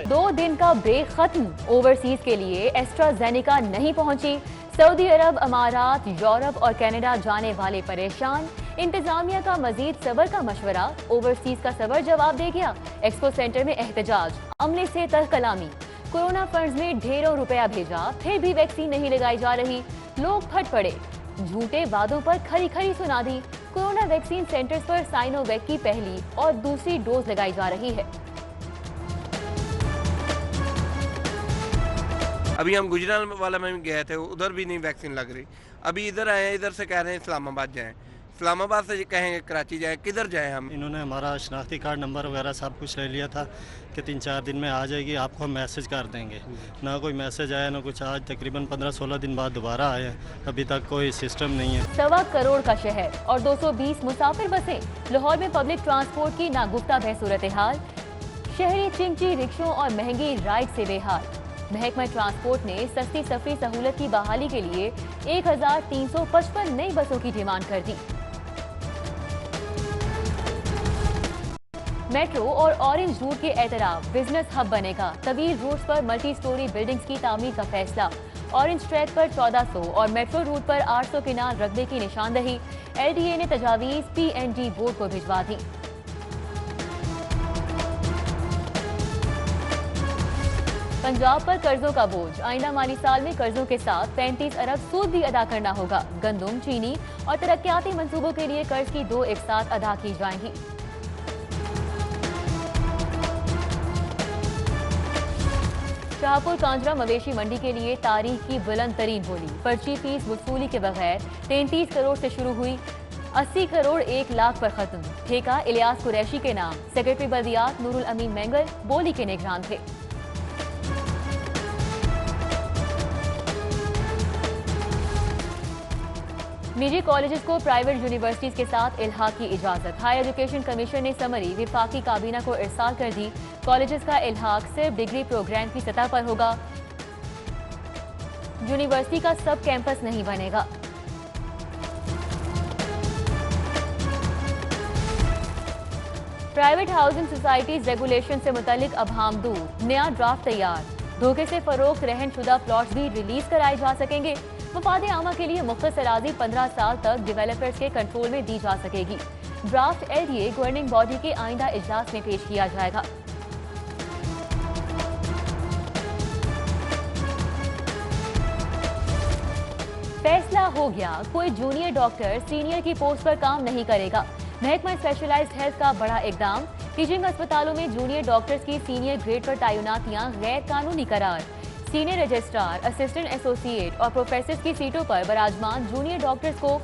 2 दिन का ब्रेक खत्म, ओवरसीज के लिए एस्ट्राजेनेका नहीं पहुंची। सऊदी अरब, अमारात, यूरोप और कनाडा जाने वाले परेशान। इंतजामिया का मजीद सब्र का मशवरा, ओवरसीज का सब्र जवाब दे गया। एक्सपो सेंटर में एहतजाज, अमले से तह कलामी। कोरोना फंड्स में ढेरों रुपया भेजा, फिर भी वैक्सीन नहीं लगाई जा रही। लोग फट पड़े, झूठे वादों पर खरी खरी सुना दी। कोरोना वैक्सीन सेंटर्स पर साइनोवैक की पहली और दूसरी डोज लगाई जा रही है। अभी हम गुजरात में गए थे, उधर भी नहीं वैक्सीन लग रही। अभी इधर आए हैं, इधर से कह रहे हैं इस्लामाबाद जाएं, इस्लामाबाद से कहेंगे कराची जाएं, किधर जाएं हम। इन्होंने हमारा शनाख्ती कार्ड नंबर वगैरह सब कुछ ले लिया था कि 3-4 दिन में आ जाएगी, आपको हम मैसेज कर देंगे। ना कोई मैसेज आया, ना कुछ। आज तकरीबन 15-16 दिन बाद दोबारा आया, अभी तक कोई सिस्टम नहीं है। 1.25 करोड़ का शहर और 220 मुसाफिर बसें। लाहौर में पब्लिक ट्रांसपोर्ट की नागुफ्ता बह सूरत हाल। शहरी चिंची रिक्शों और महंगी राइड से बेहाल। महकमा ट्रांसपोर्ट ने सस्ती सफरी सहूलत की बहाली के लिए 1355 नई बसों की डिमांड कर दी। मेट्रो और ऑरेंज रूट के एतराफ बिजनेस हब बनेगा। तवील रूट्स पर मल्टी स्टोरी बिल्डिंग्स की तामीर का फैसला। ऑरेंज ट्रैक पर 1400 और मेट्रो रूट पर 800 किनाल रकबे की निशानदही। LDA ने तजावीज PND बोर्ड को भिजवा दी। पंजाब पर कर्जों का बोझ, आइंदा माली साल में कर्जों के साथ 35 अरब सूद भी अदा करना होगा। गंदम, चीनी और तरक्याती मंसूबों के लिए कर्ज की 2 एक साथ अदा की जाएंगी। शाहपुर कांजरा मवेशी मंडी के लिए तारीख की बुलंद तरीन बोली। पर्ची फीस वसूली के बगैर 33 करोड़ से शुरू हुई, 80 करोड़ 1 लाख पर खत्म। ठेका इलियास कुरैशी के नाम। सेक्रेटरी बल्दियात नूरुल अमीन मेंगल बोली के निगरान थे। निजी कॉलेजेस को प्राइवेट यूनिवर्सिटीज के साथ इल्हाक की इजाजत। हायर एजुकेशन कमीशन ने समरी विफाकी काबीना को इरसाल कर दी। कॉलेजेस का इल्हाक सिर्फ डिग्री प्रोग्राम की सतह पर होगा, यूनिवर्सिटी का सब कैंपस नहीं बनेगा। प्राइवेट हाउसिंग सोसाइटीज रेगुलेशन से मुतालिक अबहाम दूर, नया ड्राफ्ट तैयार। धोखे से फरोख्त रहनशुदा प्लॉट्स भी रिलीज कराए जा सकेंगे। मफाद आमा के लिए मुख्तस अराजी 15 साल तक डिवेलपर्स के कंट्रोल में दी जा सकेगी। ड्राफ्ट LDA गवर्निंग बॉडी के आइंदा इजलास में पेश किया जाएगा। फैसला हो गया, कोई जूनियर डॉक्टर सीनियर की पोस्ट पर काम नहीं करेगा। महकमा स्पेशलाइज्ड हेल्थ का बड़ा इकदाम। टीचिंग अस्पतालों में जूनियर डॉक्टर्स की सीनियर ग्रेड पर तैनातियां गैर कानूनी करार। सीनियर रजिस्ट्रार, असिस्टेंट एसोसिएट और प्रोफेसर की सीटों पर बराजमान जूनियर डॉक्टर्स को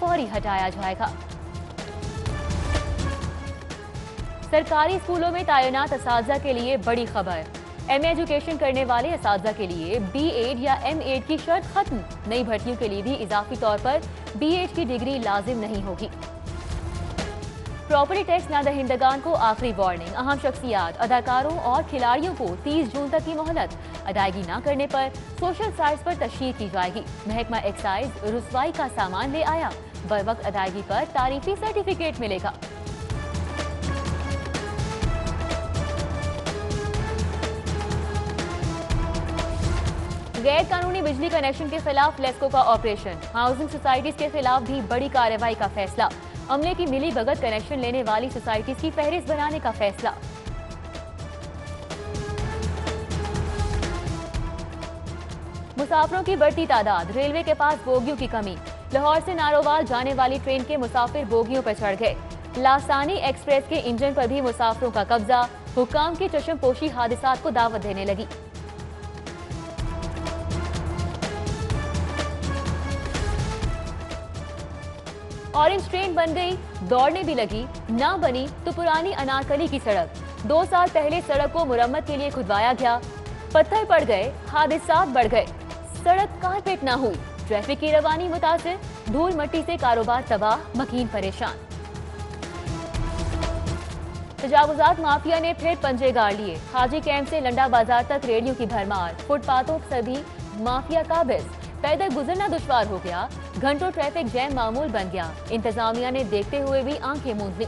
फौरी हटाया जाएगा। सरकारी स्कूलों में तैनात असातिज़ा के लिए बड़ी खबर। MA एजुकेशन करने वाले असातिज़ा के लिए B.Ed या M.Ed की शर्त खत्म। नई भर्तियों के लिए भी इजाफी तौर पर B.Ed की डिग्री लाजिम नहीं होगी। प्रॉपर्टी टैक्स नादहिंदगान को आखिरी वार्निंग। अहम शख्सियात, अदाकारों और खिलाड़ियों को 30 जून तक की मोहलत। अदायगी न करने पर सोशल साइट्स पर तशहीर की जाएगी। महकमा एक्साइज रुसवाई का सामान ले आया, बरवक्त अदायगी पर तारीफी सर्टिफिकेट मिलेगा। गैर कानूनी बिजली कनेक्शन के खिलाफ लेस्को का ऑपरेशन। हाउसिंग सोसाइटीज के खिलाफ भी बड़ी कार्रवाई का फैसला। अमले की मिली भगत कनेक्शन लेने वाली सोसाइटीज की फहरिस्त बनाने का फैसला। मुसाफिरों की बढ़ती तादाद, रेलवे के पास बोगियों की कमी। लाहौर से नारोवाल जाने वाली ट्रेन के मुसाफिर बोगियों पर चढ़ गए। लासानी एक्सप्रेस के इंजन पर भी मुसाफिरों का कब्जा। हुक्काम की चश्मपोशी हादिसात को दावत देने लगी। ऑरेंज ट्रेन बन गई, दौड़ने भी लगी, ना बनी तो पुरानी अनारकली की सड़क। 2 साल पहले सड़क को मुरम्मत के लिए खुदवाया गया, पत्थर पड़ गए, हादसात बढ़ गए, सड़क कारपेट ना हुई, ट्रैफिक की रवानी मुतासिर, धूल मट्टी से कारोबार तबाह, मकीन परेशान। तजावुजात माफिया ने फिर पंजे गाड़ लिए। हाजी कैंप से लंडा बाजार तक रेडियो की भरमार, फुटपाथों से भी माफिया काबिज। पैदल गुजरना दुश्वार हो गया, घंटों ट्रैफिक जैम मामूल बन गया। इंतजामिया ने देखते हुए भी आंखें मूंद ली।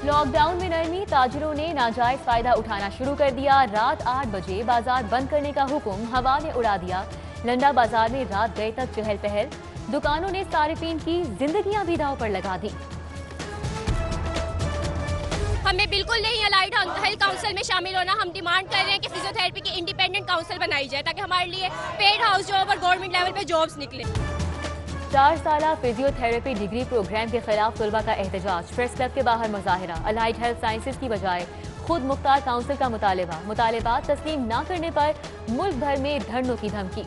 लॉकडाउन में नरमी, ताजिरों ने नाजायज फायदा उठाना शुरू कर दिया। रात 8 बजे बाजार बंद करने का हुक्म हवा में उड़ा दिया। लंडा बाजार में रात गए तक चहल पहल, दुकानों ने सारिफीन की जिंदगियां भी दांव पर लगा दी। हमें बिल्कुल नहीं अलाइड हेल्थ काउंसिल में शामिल होना। हम डिमांड कर रहे हैं कि फिजियोथेरेपी की इंडिपेंडेंट काउंसिल बनाई जाए ताकि हमारे लिए पेड हाउस जॉब और गवर्नमेंट लेवल पे जॉब्स निकले। 4 साला फिजियोथेरेपी डिग्री प्रोग्राम के खिलाफ तुलबा का एहतजाज, प्रेस क्लब के बाहर मुजाहिरा। अलाइड हेल्थ साइंसेज की बजाय खुद मुख्तार काउंसिल का मुतालिबा, मुतालिबात तस्लीम न करने पर मुल्क भर में धरनों की धमकी।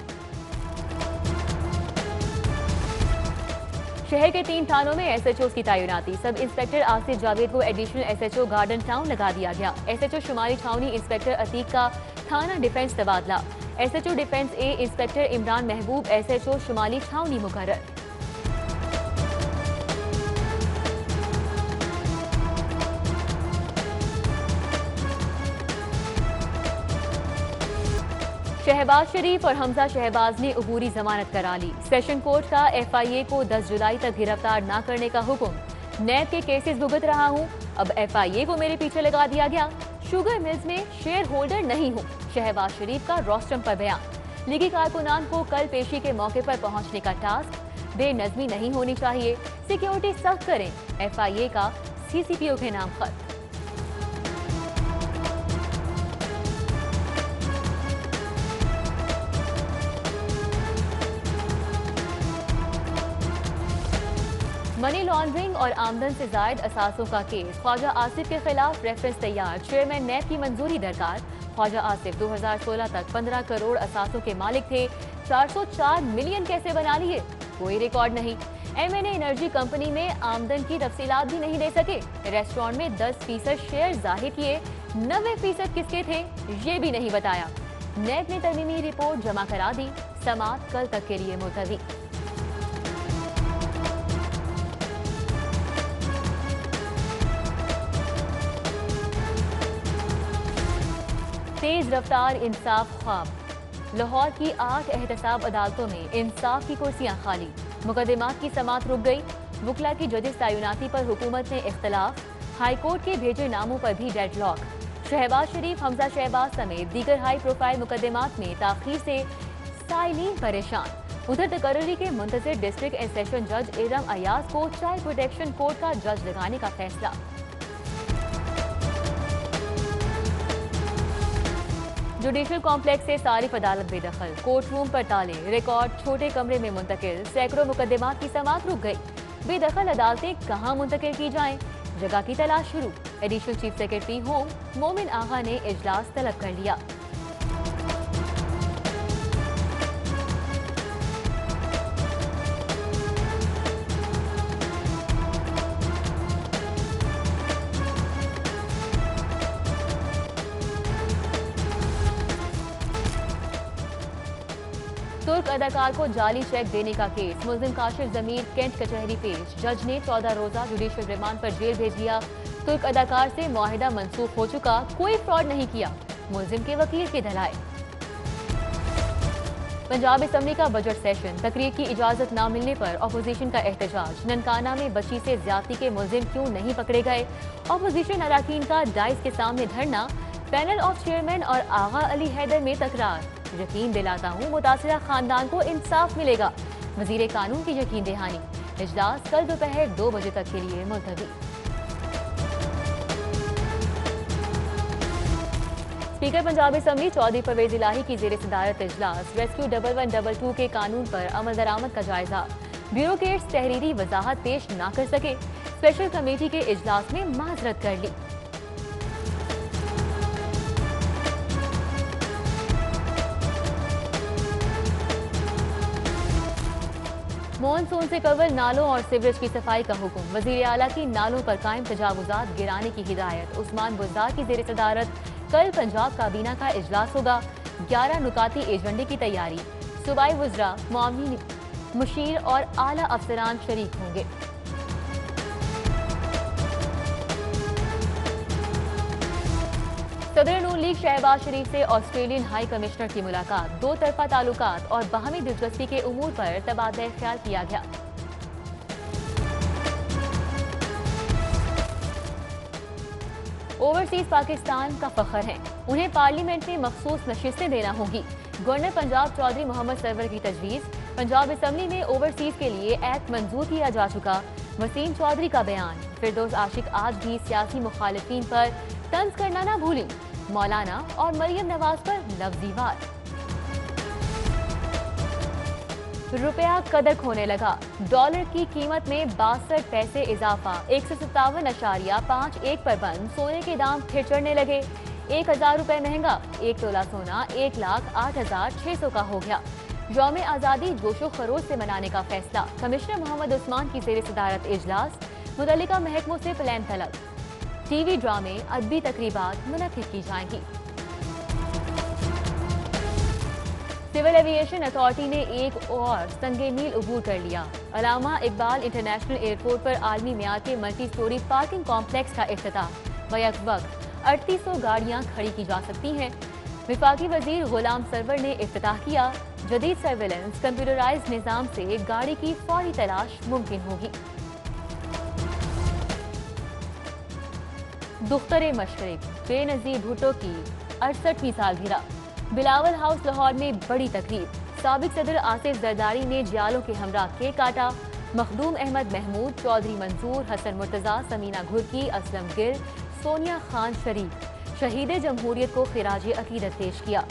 शहर के 3 थानों में एसएचओ की तैनाती, सब इंस्पेक्टर आसिफ जावेद को एडिशनल एसएचओ गार्डन टाउन लगा दिया गया। एसएचओ शुमाली छावनी इंस्पेक्टर अतीक का थाना डिफेंस तबादला। एसएचओ डिफेंस ए इंस्पेक्टर इमरान महबूब एसएचओ शुमाली छावनी मुकर्रर। शहबाज शरीफ और हमजा शहबाज ने अबूरी जमानत करा ली। सेशन कोर्ट का एफआईए को 10 जुलाई तक गिरफ्तार न करने का हुक्म। नैब के केसेस भुगत रहा हूं, अब एफआईए को मेरे पीछे लगा दिया गया। शुगर मिल्स में शेयर होल्डर नहीं हूं, शहबाज शरीफ का रोस्टम पर बयान। लीगी कारकुनान को कल पेशी के मौके पर पहुंचने का टास्क, बेनज़मी नहीं होनी चाहिए, सिक्योरिटी सख्त करें, एफआईए का सीसीपीओ के नाम खत। मनी लॉन्ड्रिंग और आमदन से जायद असासों का केस, ख्वाजा आसिफ के खिलाफ रेफरेंस तैयार, चेयरमैन नैब की मंजूरी दरकार। ख्वाजा आसिफ 2016 तक 15 करोड़ असासों के मालिक थे, 404 मिलियन कैसे बना लिए, कोई रिकॉर्ड नहीं। एमएनए एनर्जी कंपनी में आमदन की तफसीलात भी नहीं दे सके। रेस्टोरेंट में 10% शेयर जाहिर किए, 90% किसके थे ये भी नहीं बताया। नैब ने तरमीमी रिपोर्ट जमा करा दी, समाअत कल तक के लिए मुलतवी। तेज रफ्तार इंसाफ ख्वाब, लाहौर की 8 एहतसाब अदालतों में इंसाफ की कुर्सियां खाली, मुकदमात की समाअत रुक गई। वकला की जजेस तैनाती पर हुकूमत में इख्तलाफ, हाईकोर्ट के भेजे नामों पर भी डेडलॉक। शहबाज शरीफ, हमजा शहबाज समेत दीगर हाई प्रोफाइल मुकदमात में ताखीर से साइलीन परेशान। उधर तकर्री के मुंतज़िर डिस्ट्रिक्ट एंड सेशन जज इरम अयाज को चाइल्ड प्रोटेक्शन कोर्ट का जज लगाने का फैसला। जुडिशल कॉम्प्लेक्स से सारिफ अदालत बेदखल, कोर्ट रूम पर ताले, रिकॉर्ड छोटे कमरे में मुंतकिल, सैकड़ों मुकदमात की समाअत रुक गई। बेदखल अदालतें कहां मुंतकिल की जाएं, जगह की तलाश शुरू। एडिशनल चीफ सेक्रेटरी होम मोमिन आगा ने इजलास तलब कर लिया। तुर्क अदाकार को जाली चेक देने का केस, मुल्जिम काशिफ जमीर कैंट कचहरी पेश। जज ने 14 रोजा जुडिशल रिमांड पर जेल भेज दिया। तुर्क अदाकार से मुआहिदा मंसूख हो चुका, कोई फ्रॉड नहीं किया, मुल्जिम के वकील के दलाइल। पंजाब असम्बली का बजट सेशन, तकरीर की इजाजत न मिलने पर अपोजिशन का एहतजाज। ननकाना में बच्ची से ज्यादती के मुल्जिम क्यों नहीं पकड़े गए, अपोजिशन अरकान का डाइस के सामने धरना। पैनल ऑफ चेयरमैन और आगा अली हैदर में तकरार, यकीन दिलाता हूँ मुतासिरा खानदान को इंसाफ मिलेगा, वजीर कानून की यकीन दहानी। इजलास कल दोपहर 2 बजे तक के लिए मुलतवी। स्पीकर पंजाब असम्बली चौधरी परवेज इलाही की जेर सदारत इजलास, रेस्क्यू 1112 के कानून पर अमल दरामद का जायजा। ब्यूरोक्रेट्स तहरीरी वजाहत पेश न कर सके, स्पेशल कमेटी के इजलास में माजरत कर ली। मॉनसून से कबल नालों और सीवरेज की सफाई का हुक्म, वजीर आला की नालों पर कायम तजावुजात गिराने की हिदायत। उस्मान बुज़दार की जेर सदारत कल पंजाब काबीना का इजलास होगा, 11 नुकाती एजेंडे की तैयारी। सूबाई वज़रा, मुआविन मुशीर और आला अफसरान शरीक होंगे। सदर नून लीग शहबाज शरीफ से ऑस्ट्रेलियन हाई कमिश्नर की मुलाकात, 2 तरफा ताल्लुकात और बाहमी दिलचस्पी के उमूर पर तबादला ख्याल किया गया। ओवरसीज पाकिस्तान का फख्र हैं। उन्हें पार्लियामेंट में मखसूस नशिस्तें देना होगी। गवर्नर पंजाब चौधरी मोहम्मद सरवर की तजवीज़। पंजाब असम्बली में ओवरसीज के लिए एक्ट मंजूर किया जा चुका। वसीम चौधरी का बयान। फिरदौस आशिक आज भी सियासी मुखालिफिन पर तंज करना ना भूली। मौलाना और मरियम नवाज पर लफ्जी वार। रुपया कदर खोने लगा। डॉलर की कीमत में 62 पैसे इजाफा। 157.51 पर बंद। सोने के दाम फिर चढ़ने लगे। 1000 रुपए महंगा। 1 तोला सोना 1,08,600 का हो गया। यौम आज़ादी जोशो खरोश से मनाने का फैसला। कमिश्नर मोहम्मद उस्मान की ज़ेर सदारत इजलास। मुतल्लिका महकमों से प्लान तलब। टीवी ड्रामे अदबी तकरीबात मुनक्किद की जाएंगी। सिविल एविएशन अथॉरिटी ने एक और संगे मील अबूर कर लिया। अलामा इकबाल इंटरनेशनल एयरपोर्ट पर आलमी मियार के मल्टी स्टोरी पार्किंग कॉम्प्लेक्स का इफ्तिताह। बैक वक्त 3800 गाड़ियां खड़ी की जा सकती हैं। विफाकी वजीर गुलाम सरवर ने इफ्तिताह किया। जदीद सर्वेलेंस कंप्यूटराइज्ड निज़ाम से गाड़ी की फौरी तलाश मुमकिन होगी। दुख्तरे मशरक बेनज़ीर भुट्टो की 68वीं सालगिरह। बिलावल हाउस लाहौर में बड़ी तकरीब। साबिक सदर आसिफ जरदारी ने जियालों के हमरा केक काटा। मखदूम अहमद महमूद, चौधरी मंसूर, हसन मुर्तजा, समीना घुरकी, असलम गिल, सोनिया खान शरीफ शहीद जमहूरियत को खिराज अकीदत पेश किया।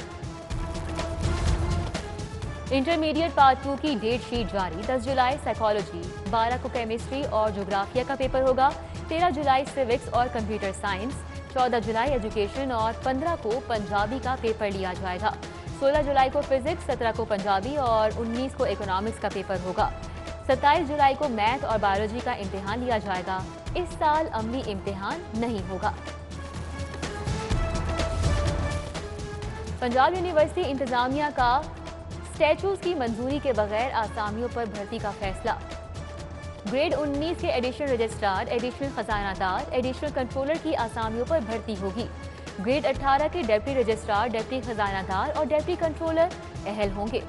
इंटरमीडिएट पार्ट 2 की डेट शीट जारी। 10 जुलाई साइकोलॉजी, 12 को केमिस्ट्री और जोग्राफिया का पेपर होगा। 13 जुलाई सिविक्स और कंप्यूटर साइंस, 14 जुलाई एजुकेशन और 15 को पंजाबी का पेपर लिया जाएगा। 16 जुलाई को फिजिक्स, 17 को पंजाबी और 19 को इकोनॉमिक्स का पेपर होगा। 27 जुलाई को मैथ और बायोलॉजी का इम्तिहान लिया जाएगा। इस साल अमली इम्तिहान नहीं होगा। पंजाब यूनिवर्सिटी इंतजामिया का स्टैचूज की मंजूरी के बगैर आसामियों पर भर्ती का फैसला। ग्रेड 19 के एडिशनल रजिस्ट्रार, एडिशनल खजानादार, एडिशनल कंट्रोलर की आसामियों पर भर्ती होगी। ग्रेड 18 के डिप्टी रजिस्ट्रार, डिप्टी खजानादार और डिप्टी कंट्रोलर अहल होंगे।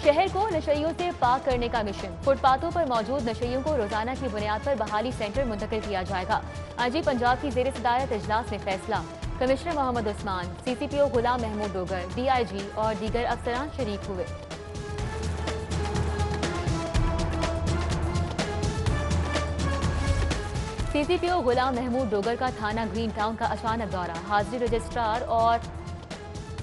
शहर को नशइयों से पाक करने का मिशन। फुटपाथों पर मौजूद नशइयों को रोजाना की बुनियाद पर बहाली सेंटर मुंतकिल किया जाएगा। आईजी पंजाब की ज़ेर सदारत इजलास में फैसला। कमिश्नर मोहम्मद उस्मान, सीसीपीओ गुलाम महमूद डोगर, डीआईजी और दीगर अफसरान शरीक हुए। सीसीपीओ गुलाम महमूद डोगर का थाना ग्रीन टाउन का अचानक दौरा। हाजिरी रजिस्ट्रार और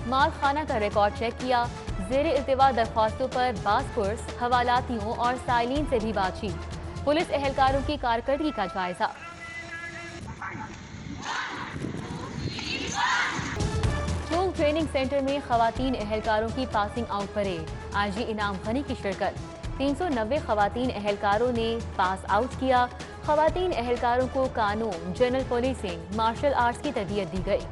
माल खाना का रिकॉर्ड चेक किया। ज़ेर इल्तिवा दरख्वास्तों पर बासपुर्स, हवालातियों और साइलिन से भी बातचीत। पुलिस एहलकारों की कारकर्दगी का जायजा। चोंग ट्रेनिंग सेंटर में खवातीन एहलकारों की पासिंग आउट परेड। आईजी इनाम गनी की शिरकत। 390 खवातीन एहलकारों ने पास आउट किया। खवातीन एहलकारों को कानून, जनरल पुलिसिंग, मार्शल आर्ट्स की तरबियत दी गई।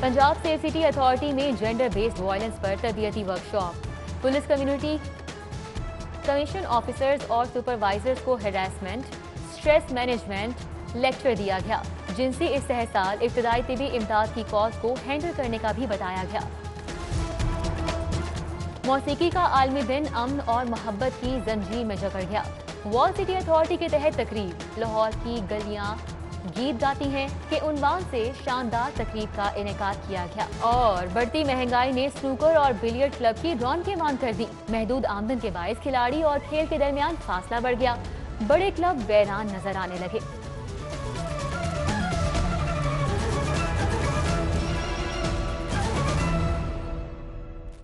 पंजाब सेफ सिटी अथॉरिटी में जेंडर बेस्ड वायलेंस पर तरबियती workshop. Police community commission officers और सुपरवाइजर्स को हैरेसमेंट, स्ट्रेस मैनेजमेंट लेक्चर दिया गया। जिनसी इस्तेहसाल, इब्तदाई तिबी इमदाद की कॉज को हैंडल करने का भी बताया गया। मौसीकी का आलमी दिन अमन और मोहब्बत की जंजीर में जकड़ गया। वॉल सिटी अथॉरिटी के तहत तकरीब। लाहौर की गलियां गीत गाती हैं के उन्वान से शानदार तकरीब का इनेकाद किया गया। और बढ़ती महंगाई ने स्नूकर और बिलियर्ड क्लब की रौनकें मांद कर दी। महदूद आमदन के बायस खिलाड़ी और खेल के दरमियान फासला बढ़ गया। बड़े क्लब वैरान नजर आने लगे।